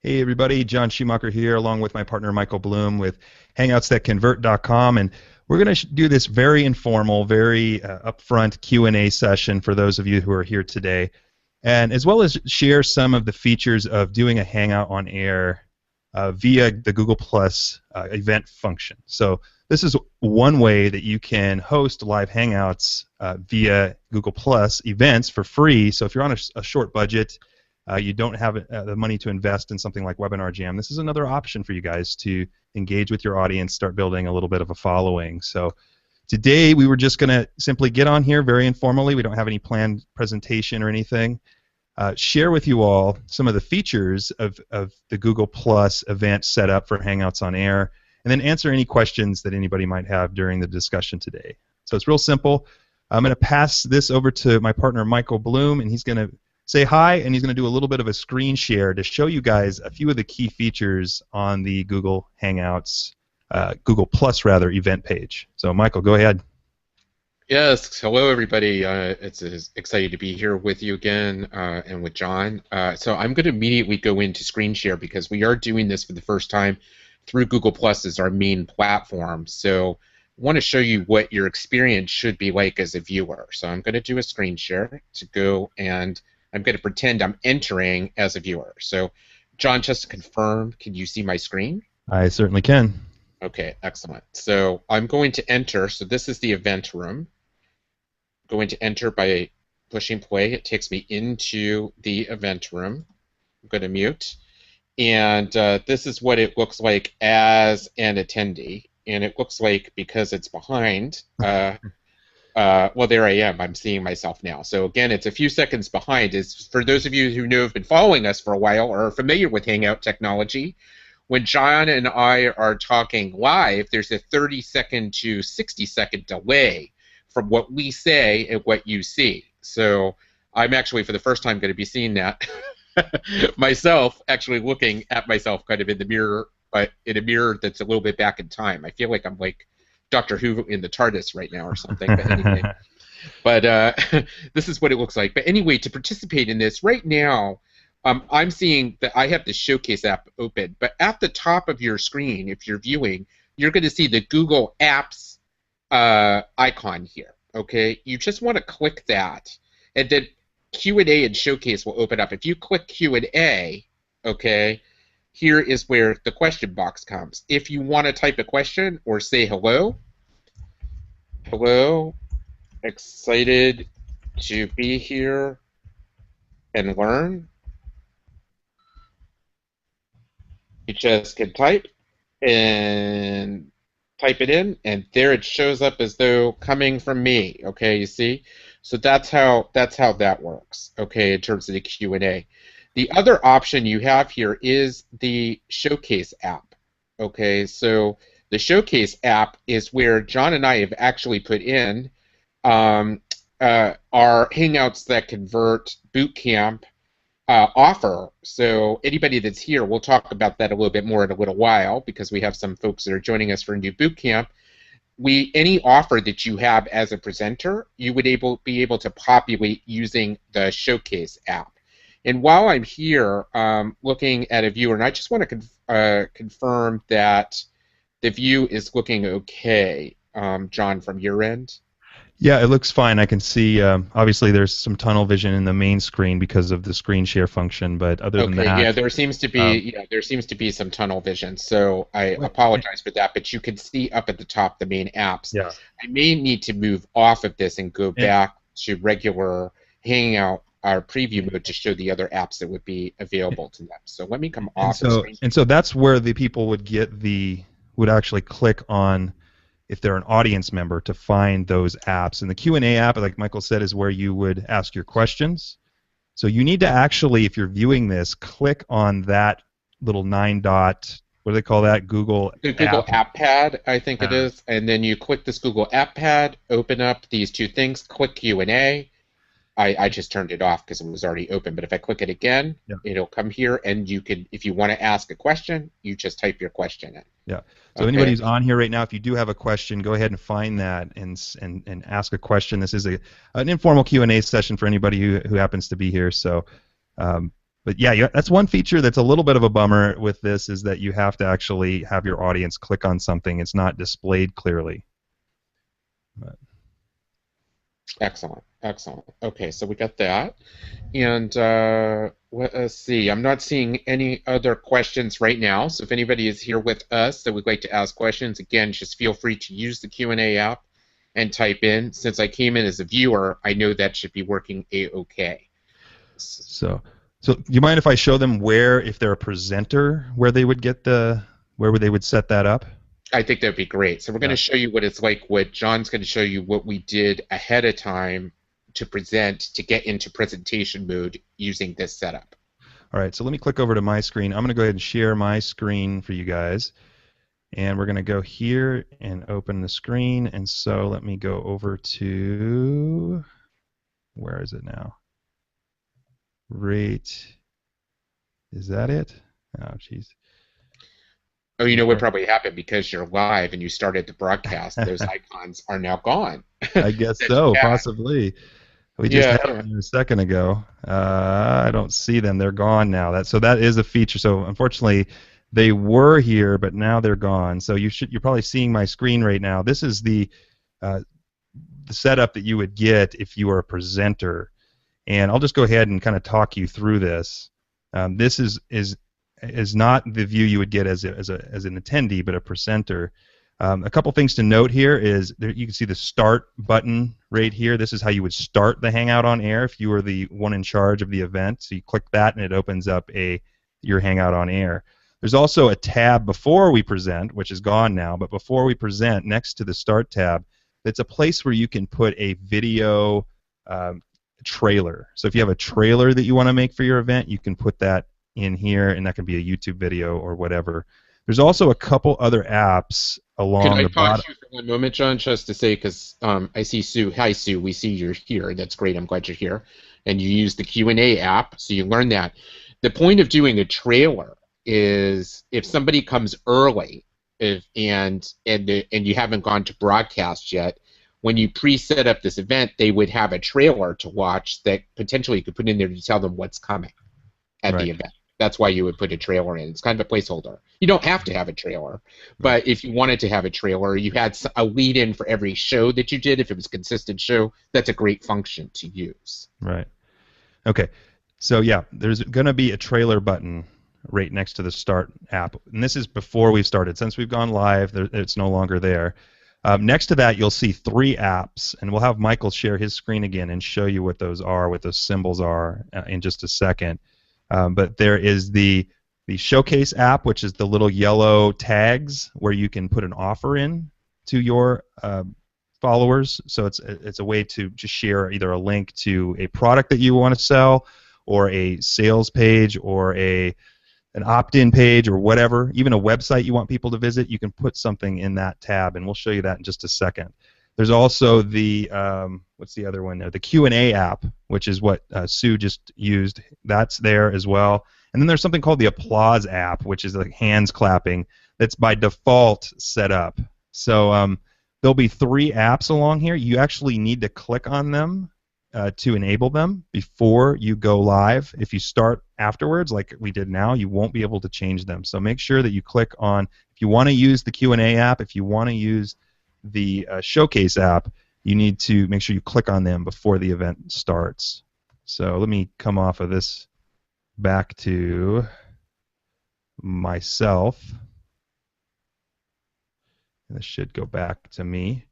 Hey everybody, John Schumacher here along with my partner Michael Bloom with HangoutsThatConvert.com, and we're going to do this very informal, very upfront Q&A session for those of you who are here today, and as well as share some of the features of doing a Hangout on air via the Google Plus event function. So this is one way that you can host live Hangouts via Google Plus events for free. So if you're on a short budget, you don't have the money to invest in something like Webinar Jam, this is another option for you guys to engage with your audience, start building a little bit of a following. So today we were just going to simply get on here very informally. We don't have any planned presentation or anything. Share with you all some of the features of the Google Plus event setup for Hangouts on Air, and then answer any questions that anybody might have during the discussion today. So it's real simple. I'm going to pass this over to my partner Michael Bloom, and he's going to say hi, and he's going to do a little bit of a screen share to show you guys a few of the key features on the Google Hangouts, Google Plus rather, event page. So Michael, go ahead. Yes, hello everybody. It's excited to be here with you again and with John. So I'm going to immediately go into screen share because we are doing this for the first time through Google Plus as our main platform. So I want to show you what your experience should be like as a viewer. So I'm going to do a screen share to go, and I'm going to pretend I'm entering as a viewer. So John, just to confirm, can you see my screen? I certainly can. Okay, excellent. So I'm going to enter. So this is the event room. I'm going to enter by pushing play. It takes me into the event room. I'm going to mute. And this is what it looks like as an attendee. And it looks like, because it's behind, well, there I am. I'm seeing myself now. So again, it's a few seconds behind. Is for those of you who have been following us for a while or are familiar with Hangout technology, when John and I are talking live, there's a 30-second to 60-second delay from what we say and what you see. So I'm actually, for the first time, going to be seeing that myself, actually looking at myself kind of in the mirror, but in a mirror that's a little bit back in time. I feel like I'm like Doctor Who in the TARDIS right now or something. But anyway, this is what it looks like. But anyway, to participate in this right now, I'm seeing that I have the Showcase app open. But at the top of your screen, if you're viewing, you're going to see the Google Apps icon here. Okay, you just want to click that, and then Q&A and Showcase will open up. If you click Q&A, okay, here is where the question box comes. If you want to type a question or say hello, excited to be here and learn, you just can type and type it in, and there it shows up as though coming from me. Okay, you see? So that's how that works. Okay, in terms of the Q&A. The other option you have here is the Showcase app. Okay, so the Showcase app is where John and I have actually put in our Hangouts That Convert bootcamp offer. So anybody that's here, we'll talk about that a little bit more in a little while because we have some folks that are joining us for a new bootcamp. Any offer that you have as a presenter, you would be able to populate using the Showcase app. And while I'm here looking at a viewer, and I just want to confirm that the view is looking okay, John, from your end. Yeah, it looks fine. I can see, obviously there's some tunnel vision in the main screen because of the screen share function, but other than that... Yeah, there seems to be some tunnel vision, so I apologize for that, but you can see up at the top the main apps. Yeah. I may need to move off of this and go back to regular Hangout, our preview mode, to show the other apps that would be available to them. So let me come off the screen. And so that's where the people would actually click on, if they're an audience member, to find those apps. And the Q&A app, like Michael said, is where you would ask your questions. So you need to actually, if you're viewing this, click on that little 9-dot, what do they call that? Google App Pad, I think it is. And then you click this Google App Pad, open up these two things, click Q&A. I just turned it off because it was already open, but if I click it again, it'll come here, and you can, if you want to ask a question, you just type your question in. Yeah. So anybody who's on here right now, if you do have a question, go ahead and find that and ask a question. This is an informal Q&A session for anybody who happens to be here. So But yeah, that's one feature that's a little bit of a bummer with this is that you have to actually have your audience click on something. It's not displayed clearly. But, Excellent, excellent. Okay, so we got that. And let's see, I'm not seeing any other questions right now. So if anybody is here with us that would like to ask questions, again, just feel free to use the Q&A app and type in. Since I came in as a viewer, I know that should be working A-OK. so do you mind if I show them where, if they're a presenter, where they would get where they would set that up? I think that would be great. So we're going to show you what it's like. What John's going to show you what we did ahead of time to present, to get into presentation mode using this setup. All right, so let me click over to my screen. I'm going to go ahead and share my screen for you guys. And we're going to go here and open the screen. And so let me go over to, where is it now? Rate. Is that it? Oh, jeez. Oh, you know what probably happened because you're live and you started the broadcast. Those icons are now gone. I guess so, possibly. We just had them a second ago. I don't see them. They're gone now. So that is a feature. So unfortunately, they were here, but now they're gone. So you're probably seeing my screen right now. This is the setup that you would get if you were a presenter. And I'll just go ahead and kind of talk you through this. This is not the view you would get as an attendee, but a presenter. A couple things to note here is you can see the start button right here. This is how you would start the Hangout on air if you were the one in charge of the event. So you click that and it opens up your Hangout on air. There's also a tab before we present, which is gone now, but before we present, next to the start tab, it's a place where you can put a video trailer. So if you have a trailer that you want to make for your event, you can put that in here, and that can be a YouTube video or whatever. There's also a couple other apps along the bottom. Can I pause you for one moment, John, just to say, because I see Sue. Hi, Sue. We see you're here. That's great. I'm glad you're here. And you use the Q&A app, so you learn that. The point of doing a trailer is if somebody comes early and you haven't gone to broadcast yet, when you pre-set up this event, they would have a trailer to watch that potentially you could put in there to tell them what's coming at the event. That's why you would put a trailer in. It's kind of a placeholder. You don't have to have a trailer, but if you wanted to have a trailer, you had a lead-in for every show that you did. If it was a consistent show, that's a great function to use. Right. Okay. So yeah, there's going to be a trailer button right next to the Start app, and this is before we've started. Since we've gone live, it's no longer there. Next to that, you'll see 3 apps, and we'll have Michael share his screen again and show you what those are, what those symbols are in just a second. But there is the Showcase app, which is the little yellow tags where you can put an offer in to your followers. So it's a way to just share either a link to a product that you want to sell, or a sales page, or an opt-in page, or whatever, even a website you want people to visit. You can put something in that tab, and we'll show you that in just a second. There's also the what's the other one there? The Q&A app, which is what Sue just used. That's there as well. And then there's something called the Applause app, which is like hands clapping. That's by default set up. So there'll be 3 apps along here. You actually need to click on them to enable them before you go live. If you start afterwards, like we did now, you won't be able to change them. So make sure that you click on, if you want to use the Q&A app, if you want to use the Showcase app, you need to make sure you click on them before the event starts. So let me come off of this back to myself. This should go back to me.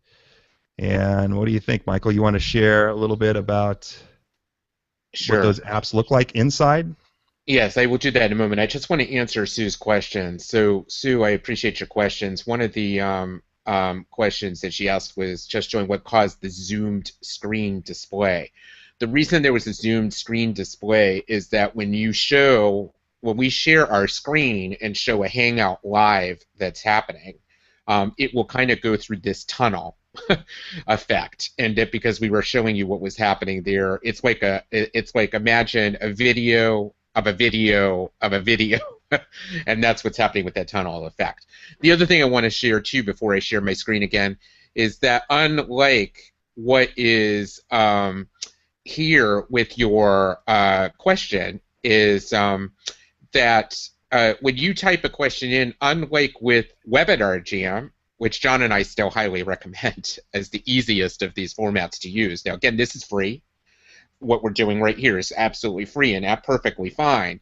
And what do you think, Michael? You want to share a little bit about what those apps look like inside? Yes, I will do that in a moment. I just want to answer Sue's question. So, Sue, I appreciate your questions. One of the questions that she asked was just showing what caused the zoomed screen display. The reason there was a zoomed screen display is that when we share our screen and show a Hangout live that's happening, it will kind of go through this tunnel effect, and that because we were showing you what was happening there, it's like imagine a video of a video of a video, and that's what's happening with that tunnel effect. The other thing I want to share too before I share my screen again is that unlike what is here with your question, is that when you type a question in, unlike with Webinar Jam, which John and I still highly recommend as the easiest of these formats to use. Now, again, this is free. What we're doing right here is absolutely free and perfectly fine.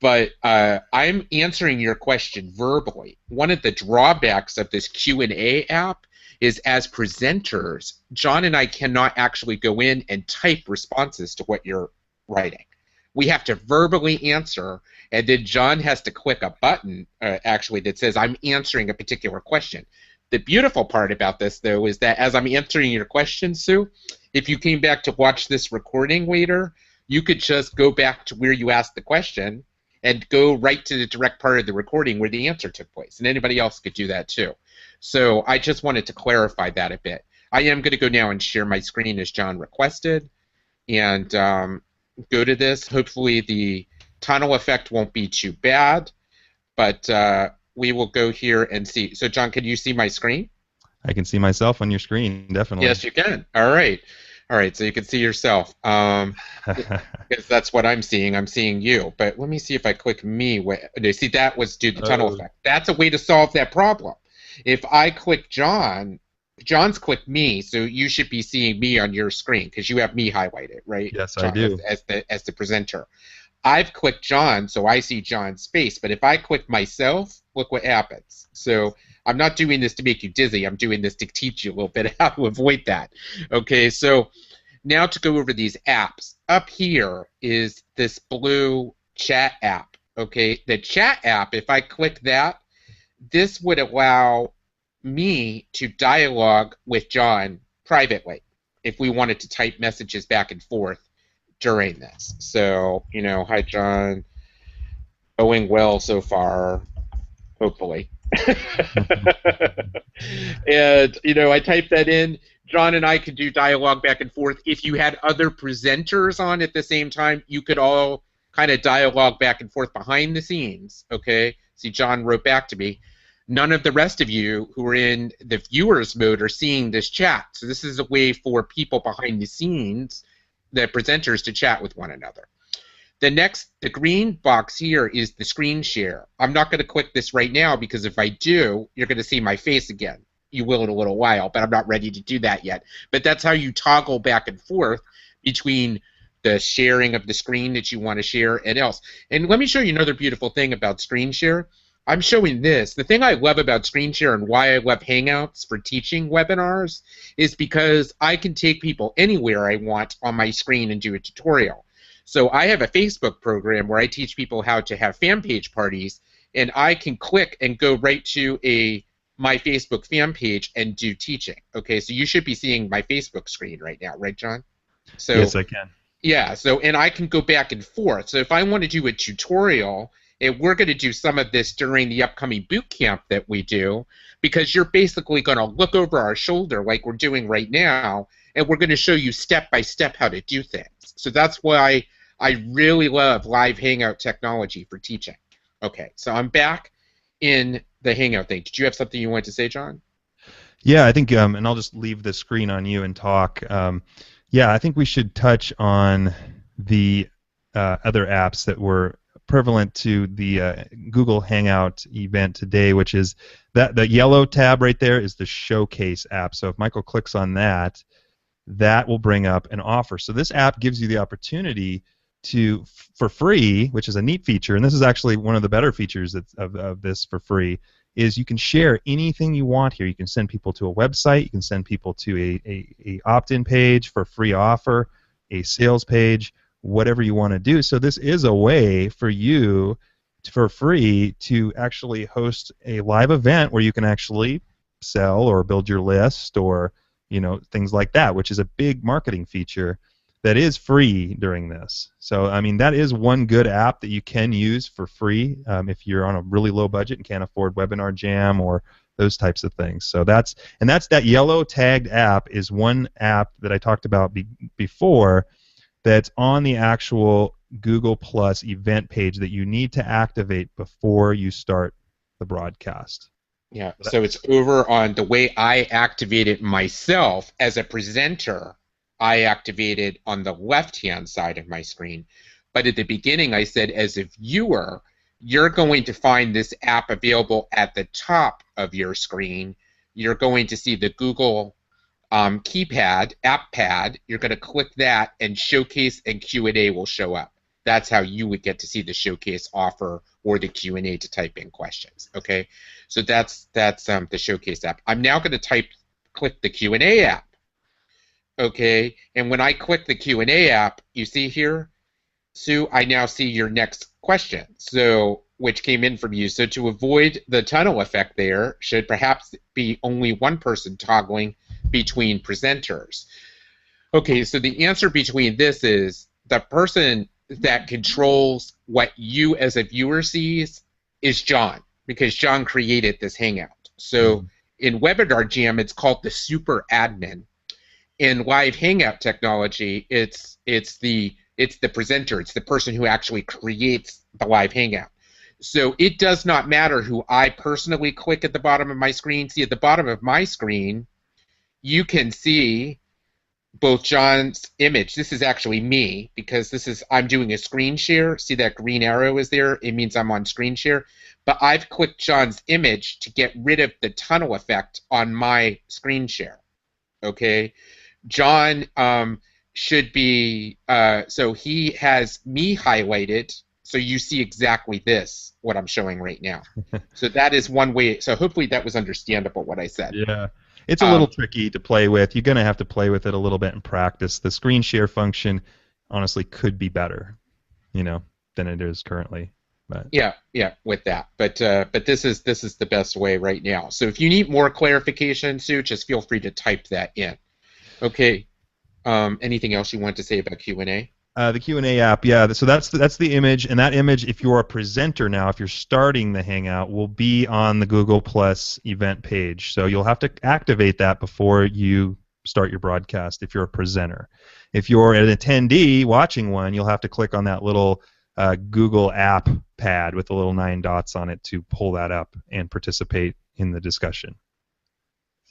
But I'm answering your question verbally. One of the drawbacks of this Q&A app is, as presenters, John and I cannot actually go in and type responses to what you're writing. We have to verbally answer, and then John has to click a button, actually, that says, I'm answering a particular question. The beautiful part about this, though, is that as I'm answering your question, Sue, if you came back to watch this recording later, you could just go back to where you asked the question and go right to the direct part of the recording where the answer took place. And anybody else could do that, too. So I just wanted to clarify that a bit. I am going to go now and share my screen as John requested and go to this. Hopefully the tunnel effect won't be too bad, but we will go here and see. So, John, can you see my screen? I can see myself on your screen, definitely. Yes, you can. All right. All right, so you can see yourself. Because that's what I'm seeing. I'm seeing you. But let me see if I click me. See, that was due to the tunnel effect. That's a way to solve that problem. If I click John, John's clicked me, so you should be seeing me on your screen because you have me highlighted, right? Yes, John, I do. As the presenter. I've clicked John, so I see John's face. But if I click myself, look what happens. So I'm not doing this to make you dizzy. I'm doing this to teach you a little bit how to avoid that. Okay, so now to go over these apps. Up here is this blue chat app. Okay, the chat app, if I click that, this would allow me to dialogue with John privately if we wanted to type messages back and forth during this. So, you know, hi John, going well so far, hopefully. And, you know, I type that in. John and I could do dialogue back and forth. If you had other presenters on at the same time, you could all kind of dialogue back and forth behind the scenes, okay? See, John wrote back to me. None of the rest of you who are in the viewers mode are seeing this chat. So this is a way for people behind the scenes, the presenters, to chat with one another. The green box here is the screen share. I'm not going to click this right now because if I do, you're going to see my face again. You will in a little while, but I'm not ready to do that yet. But that's how you toggle back and forth between the sharing of the screen that you want to share and else. And let me show you another beautiful thing about screen share. I'm showing this. The thing I love about screen share and why I love Hangouts for teaching webinars is because I can take people anywhere I want on my screen and do a tutorial. So I have a Facebook program where I teach people how to have fan page parties, and I can click and go right to my Facebook fan page and do teaching. Okay, so you should be seeing my Facebook screen right now, right, John? So, yes, I can. Yeah, so, and I can go back and forth. So if I want to do a tutorial, and we're going to do some of this during the upcoming boot camp that we do, because you're basically going to look over our shoulder like we're doing right now, and we're going to show you step by step how to do things. So that's why I really love live Hangout technology for teaching. Okay, so I'm back in the Hangout thing. Did you have something you wanted to say, John? Yeah, I think, and I'll just leave the screen on you and talk. Yeah, I think we should touch on the other apps that were prevalent to the Google Hangout event today, which is that the yellow tab right there is the Showcase app. So if Michael clicks on that, that will bring up an offer. So this app gives you the opportunity to, for free, which is a neat feature, and this is actually one of the better features of this for free, is you can share anything you want here. You can send people to a website, you can send people to a opt-in page for a free offer, a sales page, whatever you want to do. So this is a way for you for free to actually host a live event where you can actually sell or build your list or things like that, which is a big marketing feature that is free during this. So I mean, that is one good app that you can use for free if you're on a really low budget and can't afford Webinar Jam or those types of things. So that's that yellow tagged app is one app that I talked about before that's on the actual Google Plus event page that you need to activate before you start the broadcast. Yeah, so it's over on the way I activate it myself as a presenter. I activate it on the left-hand side of my screen. But at the beginning, I said, as a viewer, you're going to find this app available at the top of your screen. You're going to see the Google keypad, app pad. You're going to click that, and Showcase and Q&A will show up. That's how you would get to see the Showcase offer or the Q&A to type in questions. Okay, so that's the Showcase app. I'm now going to click the Q&A app. Okay, and when I click the Q&A app, you see here, Sue, I now see your next question, so which came in from you. So to avoid the tunnel effect, there should perhaps be only one person toggling between presenters. Okay, so the answer between this is the person that controls what you as a viewer sees is Jon, because Jon created this Hangout. So in Webinar Jam, it's called the super admin. In live Hangout technology, it's the presenter, it's the person who actually creates the live Hangout. So it does not matter who I personally click at the bottom of my screen. See, at the bottom of my screen, you can see both Jon's image. This is actually me, because I'm doing a screen share. See that green arrow is there? It means I'm on screen share. But I've clicked Jon's image to get rid of the tunnel effect on my screen share. Okay? Jon should be, so he has me highlighted, so you see exactly what I'm showing right now. So that is one way. So hopefully that was understandable what I said. Yeah. It's a little tricky to play with. You're going to have to play with it a little bit in practice. The screen share function, honestly, could be better, than it is currently. But. Yeah, with that. But this is the best way right now. So if you need more clarification, Sue, just feel free to type that in. Okay. Anything else you want to say about Q&A? The Q&A app, yeah. So that's the image, and that image, if you're a presenter now, if you're starting the Hangout, will be on the Google Plus event page. So you'll have to activate that before you start your broadcast if you're a presenter. If you're an attendee watching one, you'll have to click on that little Google app pad with the little 9 dots on it to pull that up and participate in the discussion.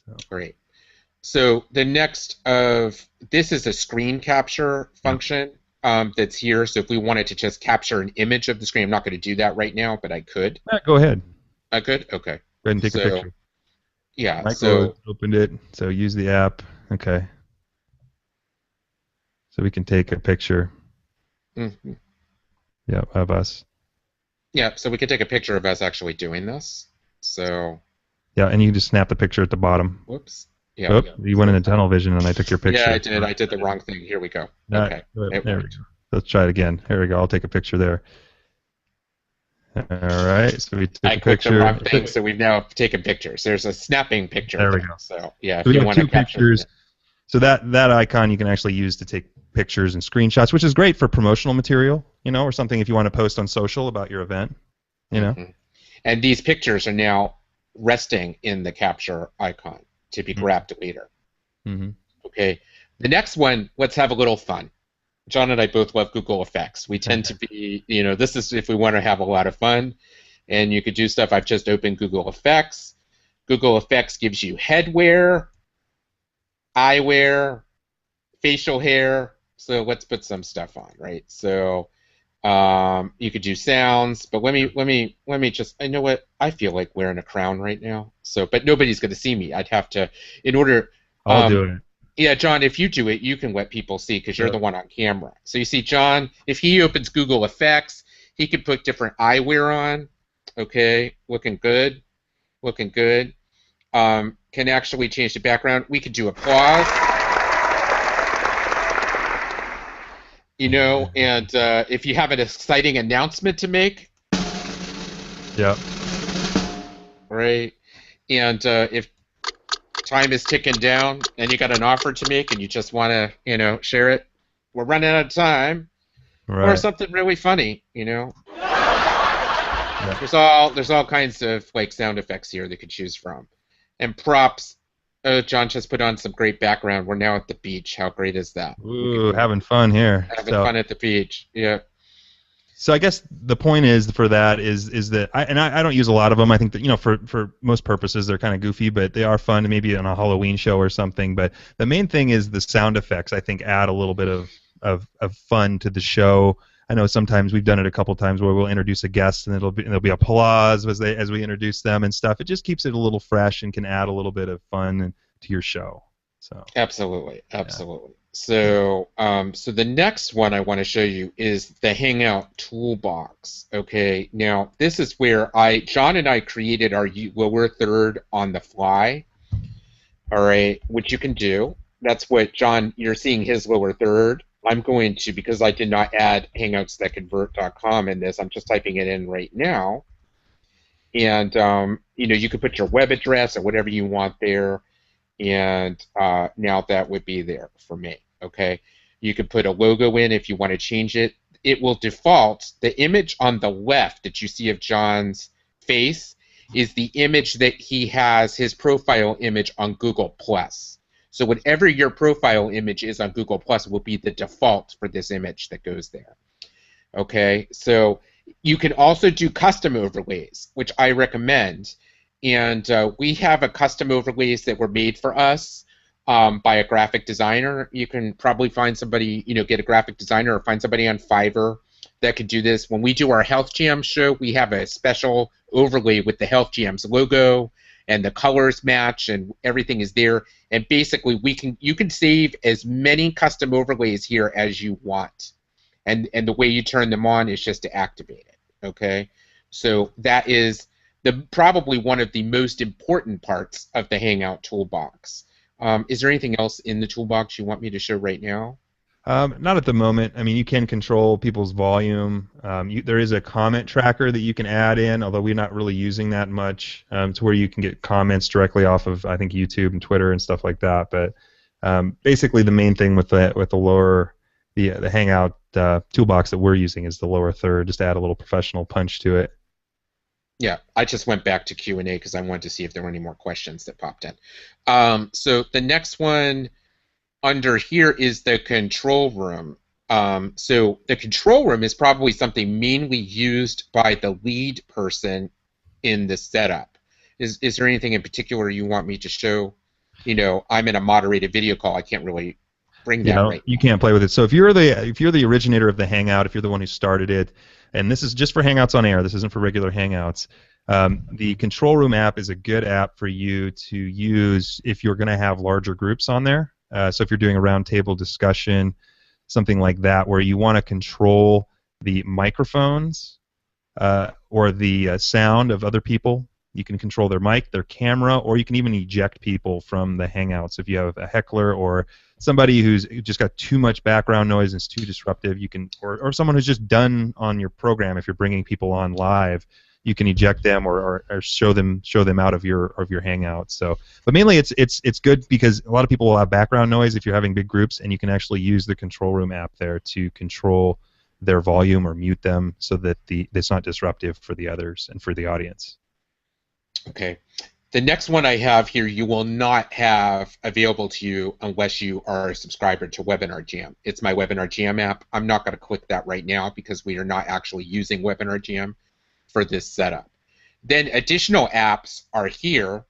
So. Great. So the next this is a screen capture function. That's here. So if we wanted to just capture an image of the screen, I'm not going to do that right now, but I could. Go ahead. I could? Okay. Go ahead and take a picture. Yeah. Michael opened it, so use the app. Okay. So we can take a picture. Mm-hmm. Yeah, of us. Yeah, so we can take a picture of us actually doing this. So. Yeah, and you can just snap the picture at the bottom. Whoops. Yeah. Oops, you went into tunnel vision and I took your picture. Yeah, I did. I did the wrong thing. Here we go. Okay. There we go. Let's try it again. Here we go. I'll take a picture there. All right. So we took a picture. I clicked the wrong thing, so we've now taken pictures. There's a snapping picture. There we go. So yeah, so if you want to capture pictures. So that icon you can actually use to take pictures and screenshots, which is great for promotional material, or something if you want to post on social about your event, Mm-hmm. And these pictures are now resting in the capture icon to be grabbed later. Mm-hmm. Okay. The next one, let's have a little fun. Jon and I both love Google Effects. We tend to be, this is if we want to have a lot of fun, and you could do stuff. I've just opened Google Effects. Google Effects gives you headwear, eyewear, facial hair. So let's put some stuff on, right? So you could do sounds, but let me just, I know what, I feel like wearing a crown right now. So, but nobody's going to see me. I'd have to, in order. I'll do it. Yeah, Jon, if you do it, you can let people see because you're the one on camera. So you see, Jon, if he opens Google Effects, he can put different eyewear on. Okay, looking good, looking good. Can actually change the background. We could do applause. And if you have an exciting announcement to make. Yeah. Right. And if time is ticking down and you got an offer to make and you just want to, share it, we're running out of time. Right. Or something really funny, Yeah. There's all kinds of sound effects here they could choose from. And props. Oh, Jon just put on some great background. We're now at the beach. How great is that? Ooh, having fun here. Having fun at the beach. Yeah. So I guess the point is that I don't use a lot of them. I think that for most purposes they're kind of goofy, but they are fun. Maybe on a Halloween show or something. But the main thing is the sound effects. I think add a little bit of fun to the show. I know sometimes we've done it a couple times where we'll introduce a guest and there'll be applause as we introduce them and stuff. It just keeps it a little fresh and can add a little bit of fun to your show. So Absolutely, yeah. absolutely. So, so the next one I want to show you is the Hangout Toolbox. Okay, now this is where John and I created our lower third on the fly. All right, which you can do. That's what John, you're seeing his lower third. I'm going to, because I did not add hangoutsthatconvert.com in this, I'm just typing it in right now. And, you know, you could put your web address or whatever you want there. And now that would be there for me, okay? You could put a logo in if you want to change it. It will default. The image on the left that you see of John's face is the image that he has, his profile image on Google+. So whatever your profile image is on Google+, will be the default for this image that goes there, okay? So you can also do custom overlays, which I recommend. And we have a custom overlays that were made for us by a graphic designer. You can probably find somebody, you know, get a graphic designer or find somebody on Fiverr that could do this. When we do our Health Jam show, we have a special overlay with the Health Jam's logo, and the colors match, and everything is there. And basically, you can save as many custom overlays here as you want. And the way you turn them on is just to activate it. Okay, so that is probably one of the most important parts of the Hangout Toolbox. Is there anything else in the toolbox you want me to show right now? Not at the moment. I mean, you can control people's volume. There is a comment tracker that you can add in, although we're not really using that much, to where you can get comments directly off of, I think, YouTube and Twitter and stuff like that. But basically, the main thing with the Hangout toolbox that we're using is the lower third, just to add a little professional punch to it. Yeah, I just went back to Q&A because I wanted to see if there were any more questions that popped in. So the next one under here is the control room. So the control room is probably something mainly used by the lead person in the setup. Is there anything in particular you want me to show? You know, I'm in a moderated video call. I can't really bring that right You now. can't play with it. So if you're the originator of the Hangout, if you're the one who started it, and this is just for Hangouts on Air, this isn't for regular Hangouts. The Control Room app is a good app for you to use if you're going to have larger groups on there. So if you're doing a roundtable discussion, something like that, where you want to control the microphones or the sound of other people. You can control their mic, their camera, or you can even eject people from the Hangouts. If you have a heckler or somebody who's just got too much background noise and it's too disruptive, you can, or someone who's just done on your program. If you're bringing people on live, you can eject them or show them out of your Hangout. So, but mainly it's good because a lot of people will have background noise if you're having big groups, and you can actually use the Control Room app there to control their volume or mute them so that it's not disruptive for the others and for the audience. Okay. The next one I have here you will not have available to you unless you are a subscriber to Webinar Jam. It's my Webinar Jam app. I'm not going to click that right now because we are not actually using Webinar Jam for this setup. Then additional apps are here.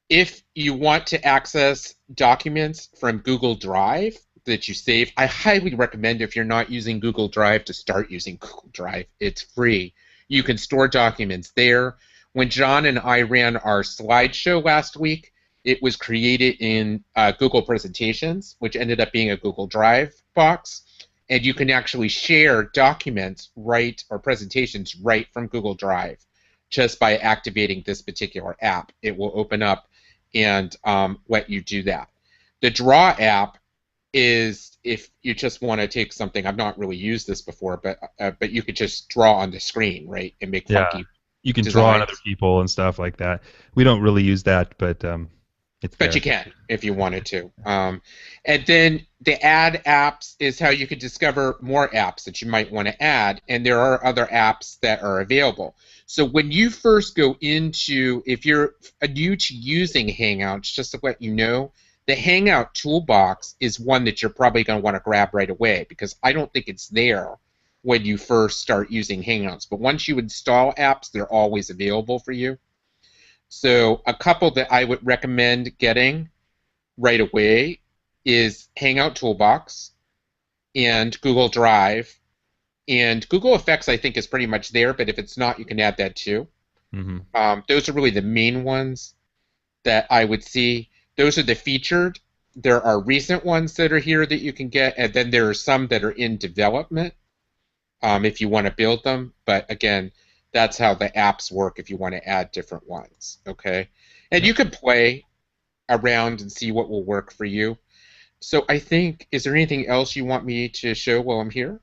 If you want to access documents from Google Drive that you save, I highly recommend, if you're not using Google Drive, to start using Google Drive. It's free. You can store documents there. When John and I ran our slideshow last week, it was created in Google Presentations, which ended up being a Google Drive box. And you can actually share documents or presentations right from Google Drive just by activating this particular app. It will open up and let you do that. The Draw app is if you just want to take something. I've not really used this before, but you could just draw on the screen, right, and make funky. You can designs. draw on other people and stuff like that. We don't really use that, but it's there. But you can if you wanted to. And then the add apps is how you could discover more apps that you might want to add, and there are other apps that are available. So when you first go into, if you're new to using Hangouts, just to let you know, the Hangout Toolbox is one that you're probably going to want to grab right away because I don't think it's there when you first start using Hangouts. But once you install apps, they're always available for you. So a couple that I would recommend getting right away is Hangout Toolbox and Google Drive And Google Effects, I think, is pretty much there, but if it's not, you can add that too. Mm-hmm. Those are really the main ones that I would see. Those are the featured. There are recent ones that are here that you can get, and then there are some that are in development if you want to build them. But again, that's how the apps work if you want to add different ones. Okay, and Yep. you can play around and see what will work for you. So I think, is there anything else you want me to show while I'm here?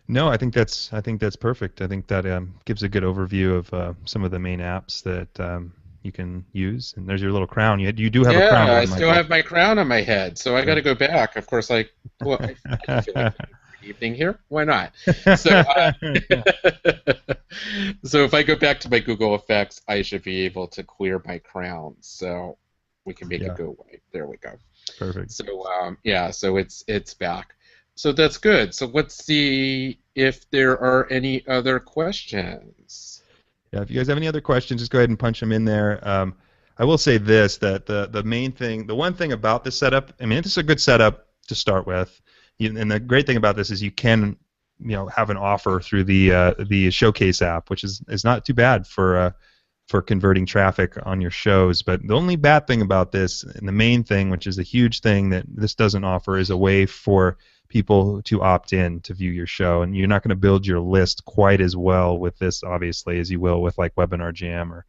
No, I think that's perfect. I think that gives a good overview of some of the main apps that you can use. And there's your little crown. You do have a crown Yeah, I on, still Michael. have my crown on my head, so I got to So. go back. Of course, well, I feel like good evening here. Why not? So, so if I go back to my Google Effects, I should be able to clear my crown. So we can make it Yeah, go away. There we go. perfect. So yeah, so it's back. So that's good. So let's see if there are any other questions. Yeah, if you guys have any other questions, just go ahead and punch them in there. I will say this, that the main thing, the one thing about this setup, I mean, it's a good setup to start with. And the great thing about this is you can, have an offer through the Showcase app, which is not too bad for converting traffic on your shows. But the only bad thing about this, and the main thing, which is a huge thing that this doesn't offer, is a way for people to opt in to view your show. And you're not going to build your list quite as well with this, obviously, as you will with like Webinar Jam or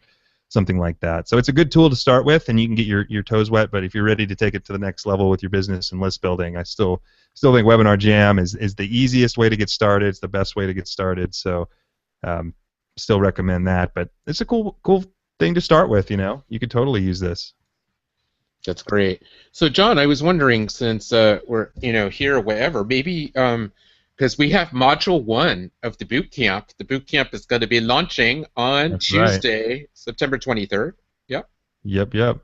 something like that. So it's a good tool to start with, and you can get your toes wet. But if you're ready to take it to the next level with your business and list building, I still think Webinar Jam is the easiest way to get started. It's the best way to get started. So um, still recommend that. But it's a cool thing to start with. You could totally use this. That's great. So, John, I was wondering, since we're here or wherever, maybe because we have Module 1 of the boot camp. The boot camp is going to be launching on That's right. Tuesday, September 23rd. Yep. Yep.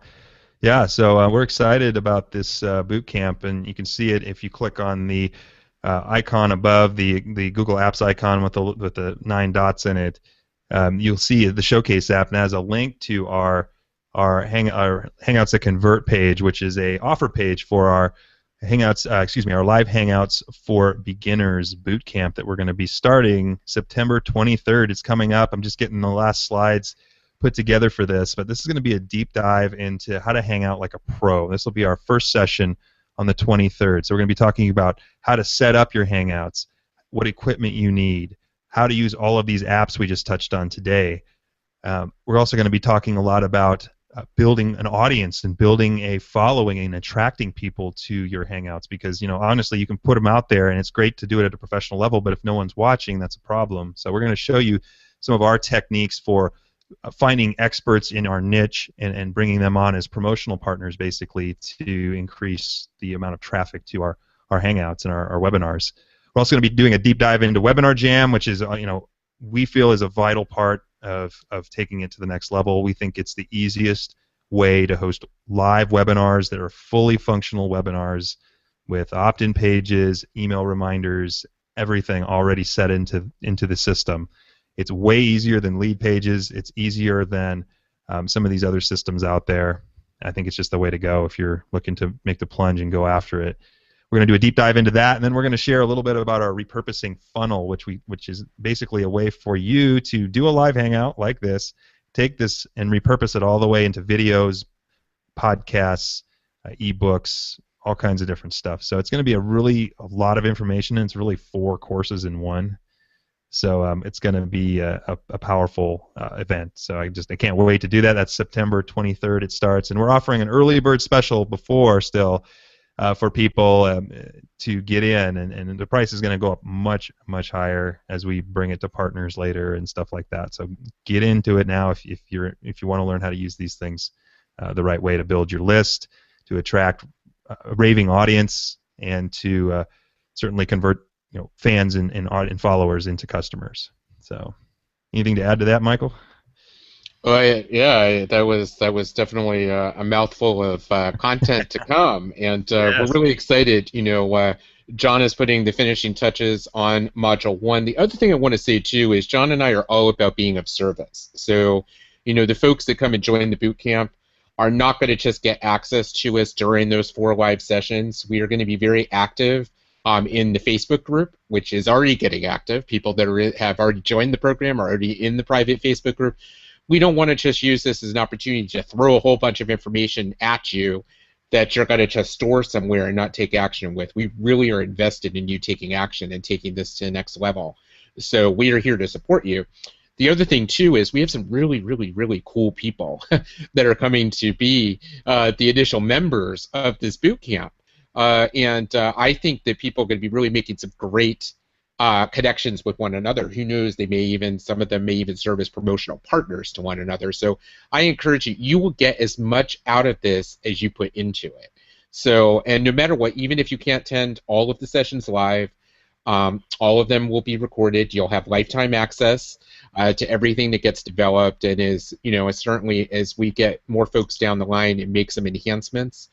Yeah, so we're excited about this boot camp, and you can see it if you click on the icon above the Google Apps icon with the 9 dots in it. You'll see the Showcase app, and it has a link to our Hangouts that Convert page, which is a offer page for our Hangouts, our live Hangouts for Beginners boot camp that we're going to be starting September 23rd. It's coming up. I'm just getting the last slides put together for this, but this is going to be a deep dive into how to hang out like a pro. This will be our first session on the 23rd. So we're going to be talking about how to set up your Hangouts, what equipment you need, how to use all of these apps we just touched on today. We're also going to be talking a lot about building an audience and building a following and attracting people to your Hangouts, because honestly, you can put them out there and it's great to do it at a professional level, but if no one's watching, that's a problem. So we're going to show you some of our techniques for finding experts in our niche and bringing them on as promotional partners, basically, to increase the amount of traffic to our Hangouts and our webinars. We're also going to be doing a deep dive into Webinar Jam, which is we feel is a vital part of taking it to the next level. We think it's the easiest way to host live webinars that are fully functional webinars with opt-in pages, email reminders, everything already set into the system. It's way easier than lead pages. It's easier than some of these other systems out there. I think it's just the way to go if you're looking to make the plunge and go after it. We're going to do a deep dive into that, and then we're going to share a little bit about our repurposing funnel, which is basically a way for you to do a live hangout like this, take this and repurpose it all the way into videos, podcasts, ebooks, all kinds of different stuff. So it's going to be a lot of information, and it's really 4 courses in one. So it's going to be a powerful event. So I can't wait to do that. That's September 23rd. It starts, and we're offering an early bird special before still. For people to get in, and the price is going to go up much higher as we bring it to partners later and stuff like that. So get into it now if you want to learn how to use these things the right way to build your list, to attract a raving audience, and to certainly convert fans and followers into customers. So anything to add to that, Michael? Oh yeah, that was definitely a mouthful of content to come, and we're Yes. really excited. John is putting the finishing touches on Module 1. The other thing I want to say too is John and I are all about being of service. So, the folks that come and join the boot camp are not going to just get access to us during those 4 live sessions. We are going to be very active in the Facebook group, which is already getting active. People that have already joined the program are already in the private Facebook group. We don't want to just use this as an opportunity to throw a whole bunch of information at you that you're going to just store somewhere and not take action with. We really are invested in you taking action and taking this to the next level. So we are here to support you. The other thing, too, is we have some really, really, really cool people that are coming to be the initial members of this boot camp. And I think that people are going to be really making some great connections with one another. Who knows, some of them may even serve as promotional partners to one another. So I encourage you, you will get as much out of this as you put into it. So, and no matter what, even if you can't attend all of the sessions live, all of them will be recorded. You'll have lifetime access to everything that gets developed, and certainly as we get more folks down the line and make some enhancements,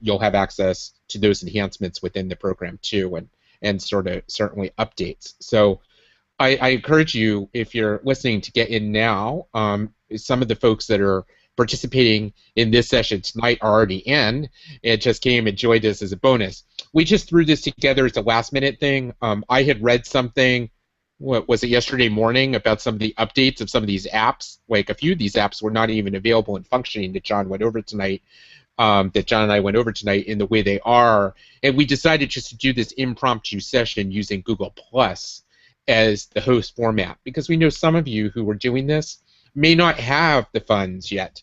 you'll have access to those enhancements within the program too, and certainly updates. So I encourage you, if you're listening, to get in now. Some of the folks that are participating in this session tonight are already in and just came and joined us as a bonus. We just threw this together as a last-minute thing. I had read something, what was it, yesterday morning, about some of the updates of some of these apps. Like, a few of these apps were not even available and functioning that Jon went over tonight, that Jon and I went over tonight in the way they are. And we decided just to do this impromptu session using Google Plus as the host format, because we know some of you who are doing this may not have the funds yet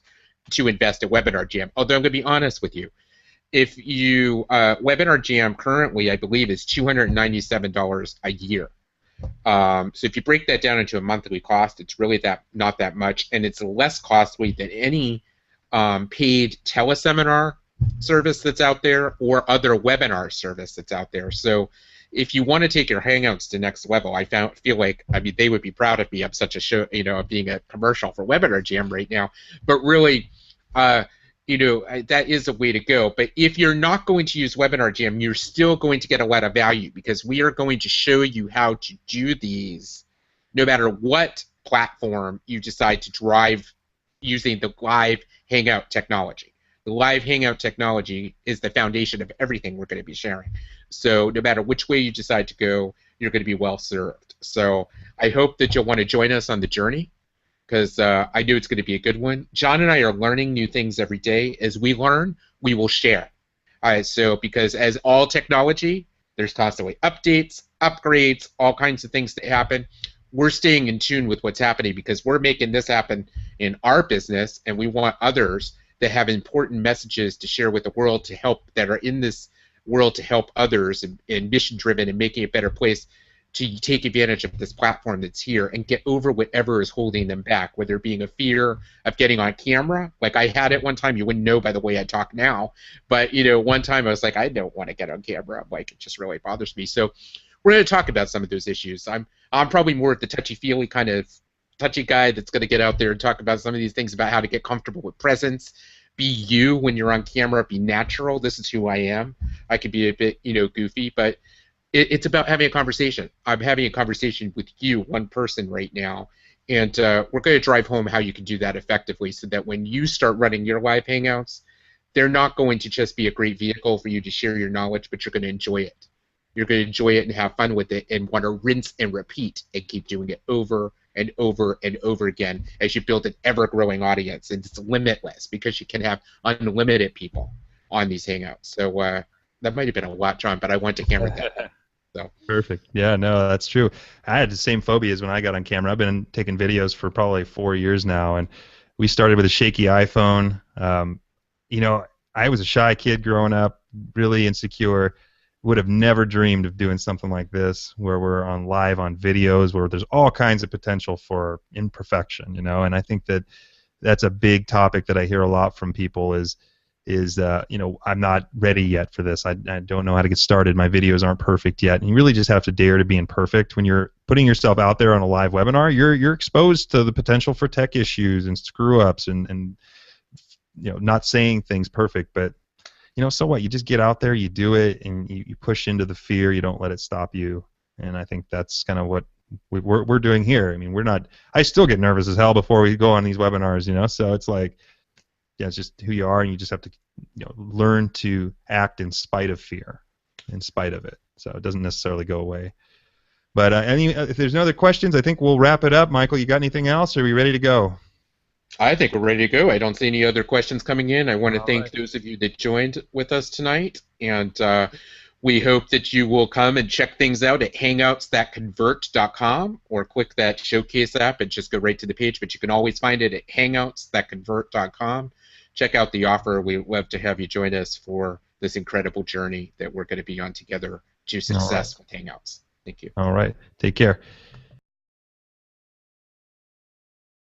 to invest in Webinar Jam. Although I'm going to be honest with you, if you Webinar Jam currently, I believe, is $297 a year. So if you break that down into a monthly cost, it's really not that much, and it's less costly than any paid teleseminar service that's out there or other webinar service that's out there. So if you want to take your Hangouts to the next level, I feel like, I mean, they would be proud of me. I'm such a show, of being a commercial for Webinar Jam right now. But really, that is a way to go. But if you're not going to use Webinar Jam, you're still going to get a lot of value, because we are going to show you how to do these no matter what platform you decide to drive using the live Hangout technology. The live Hangout technology is the foundation of everything we're going to be sharing. So no matter which way you decide to go, you're going to be well served. So I hope that you'll want to join us on the journey, because I know it's going to be a good one. Jon and I are learning new things every day. As we learn, we will share. So because as all technology, there's constantly updates, upgrades, all kinds of things that happen. We're staying in tune with what's happening, because we're making this happen in our business, and we want others that have important messages to share with the world that are in this world to help others and mission-driven and making a better place to take advantage of this platform that's here and get over whatever is holding them back, whether it being a fear of getting on camera. Like I had it one time. You wouldn't know by the way I talk now, but one time I was like, I don't want to get on camera. Like, it just really bothers me. So we're going to talk about some of those issues. I'm probably more the touchy-feely kind of touchy guy that's going to get out there and talk about some of these things about how to get comfortable with presence. Be you when you're on camera. Be natural. This is who I am. I could be a bit, goofy, but it's about having a conversation. I'm having a conversation with you, one person right now, and we're going to drive home how you can do that effectively, so that when you start running your live Hangouts, they're not going to just be a great vehicle for you to share your knowledge, but you're going to enjoy it. You're going to enjoy it and have fun with it and want to rinse and repeat and keep doing it over and over and over again as you build an ever-growing audience. And it's limitless, because you can have unlimited people on these Hangouts. So that might have been a lot, Jon, but I want to hammer that. So. Perfect. Yeah, no, that's true. I had the same phobias when I got on camera. I've been taking videos for probably 4 years now, and we started with a shaky iPhone. I was a shy kid growing up, really insecure. Would have never dreamed of doing something like this, where we're on live on videos, where there's all kinds of potential for imperfection, and I think that's a big topic that I hear a lot from people is I'm not ready yet for this. I don't know how to get started. My videos aren't perfect yet. And you really just have to dare to be imperfect. When you're putting yourself out there on a live webinar, you're exposed to the potential for tech issues and screw ups and not saying things perfect, but so what? You just get out there, you do it, and you push into the fear. You don't let it stop you. And I think that's kind of what we're doing here. I mean, I still get nervous as hell before we go on these webinars, so it's like, yeah, it's just who you are, and you just have to learn to act in spite of fear, in spite of it. so it doesn't necessarily go away. But if there's no other questions, I think we'll wrap it up. Michael, you got anything else? Or are we ready to go? I think we're ready to go. I don't see any other questions coming in. I want to All thank right. those of you that joined with us tonight, and we hope that you will come and check things out at hangoutsthatconvert.com or click that showcase app and just go right to the page, but you can always find it at hangoutsthatconvert.com. Check out the offer. We'd love to have you join us for this incredible journey that we're going to be on together to success with Hangouts. Thank you. All right. Take care.